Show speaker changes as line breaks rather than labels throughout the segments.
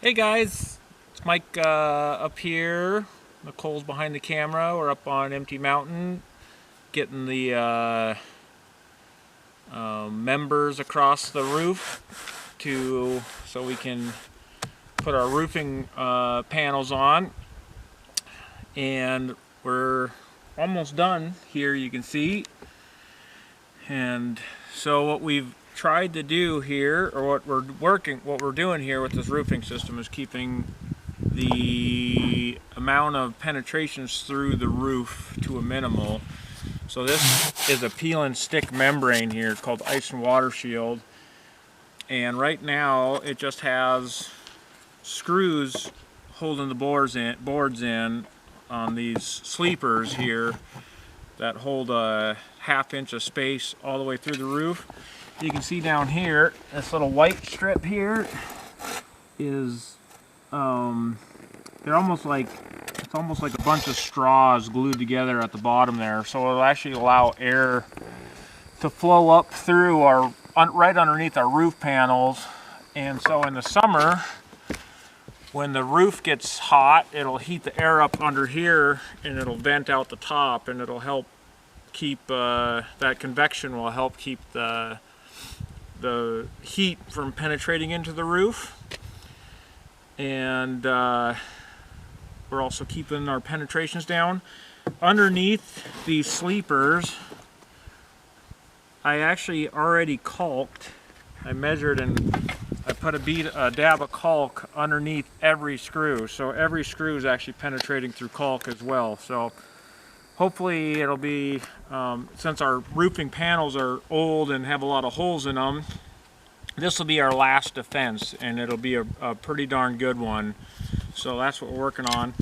Hey guys, it's Mike up here. Nicole's behind the camera. We're up on Empty Mountain getting the members across the roof so we can put our roofing panels on. And we're almost done here, you can see. And so what we've tried to do here, or what we're doing here with this roofing system, is keeping the amount of penetrations through the roof to a minimal. So this is a peel and stick membrane here called Ice and Water Shield, and right now it just has screws holding the boards in on these sleepers here that hold a ½ inch of space all the way through the roof. You can see down here, this little white strip here is they're almost like a bunch of straws glued together at the bottom there, so it'll actually allow air to flow up through right underneath our roof panels. And so in the summer, when the roof gets hot, it'll heat the air up under here and it'll vent out the top, and it'll help keep that convection will help keep the heat from penetrating into the roof. And we're also keeping our penetrations down. Underneath these sleepers, I actually already caulked. I measured and I put a dab of caulk underneath every screw, so every screw is actually penetrating through caulk as well. So hopefully it'll be, since our roofing panels are old and have a lot of holes in them, this will be our last defense, and it'll be a pretty darn good one. So that's what we're working on.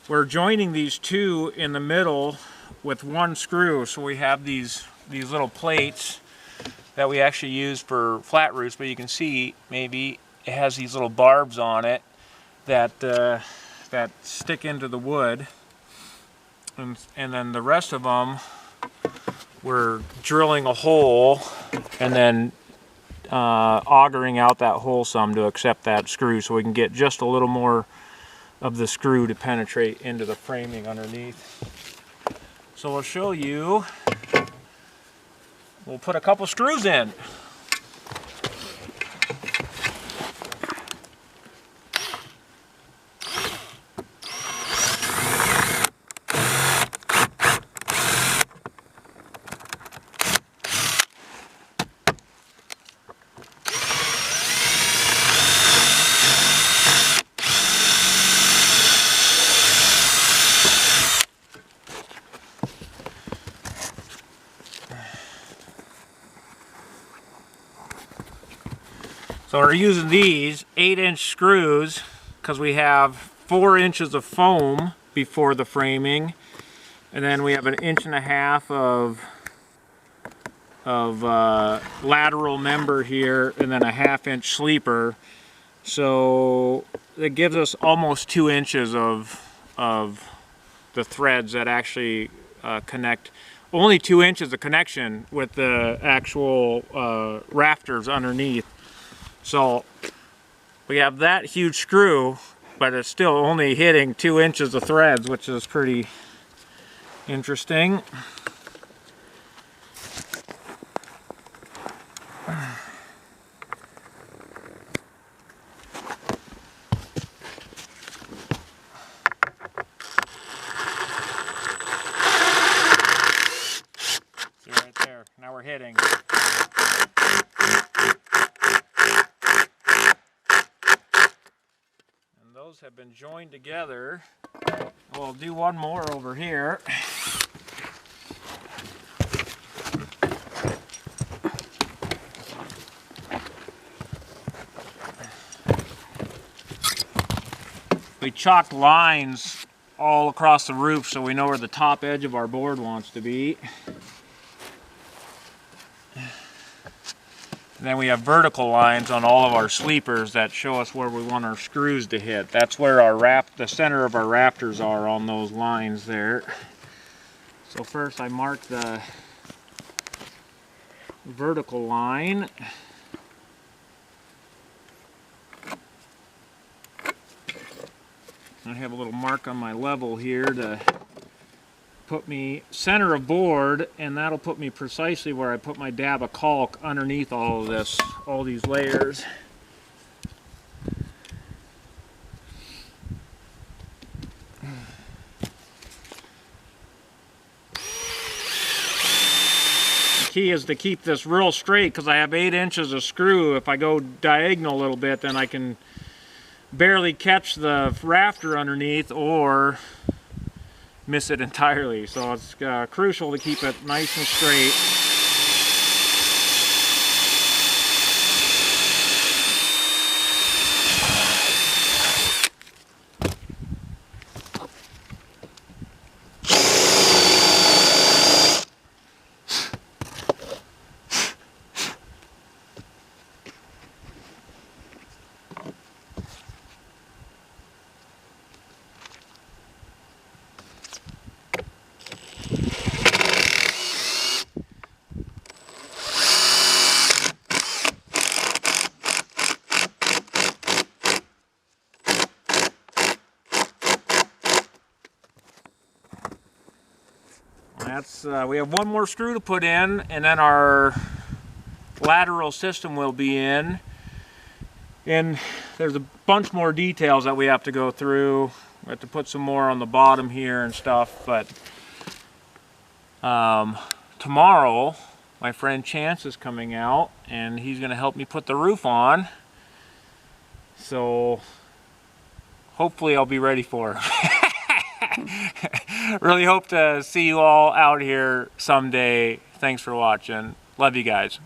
We're joining these two in the middle with one screw, so we have these little plates that we actually use for flat roofs, but you can see maybe it has these little barbs on it that stick into the wood. And then the rest of them, we're drilling a hole and then augering out that hole some to accept that screw, so we can get just a little more of the screw to penetrate into the framing underneath. So we'll show you. We'll put a couple screws in. So we're using these 8-inch screws because we have 4 inches of foam before the framing, and then we have 1.5 inches of lateral member here, and then a ½ inch sleeper. So it gives us almost 2 inches of the threads that actually connect. Only 2 inches of connection with the actual rafters underneath. So we have that huge screw, but it's still only hitting 2 inches of threads, which is pretty interesting. See right there, now we're hitting. Those have been joined together. We'll do one more over here. We chalked lines all across the roof so we know where the top edge of our board wants to be. And then we have vertical lines on all of our sleepers that show us where we want our screws to hit. That's where the center of our rafters are on those lines there. So first I mark the vertical line. I have a little mark on my level here to put me center of board, and that'll put me precisely where I put my dab of caulk underneath all of this, all these layers. The key is to keep this real straight because I have 8 inches of screw. If I go diagonal a little bit, then I can barely catch the rafter underneath or miss it entirely. So it's crucial to keep it nice and straight. That's we have one more screw to put in, and then our lateral system will be in. And there's a bunch more details that we have to go through. We have to put some more on the bottom here and stuff. But tomorrow, my friend Chance is coming out, and he's going to help me put the roof on. So hopefully I'll be ready for him. Really hope to see you all out here someday. Thanks for watching. Love you guys.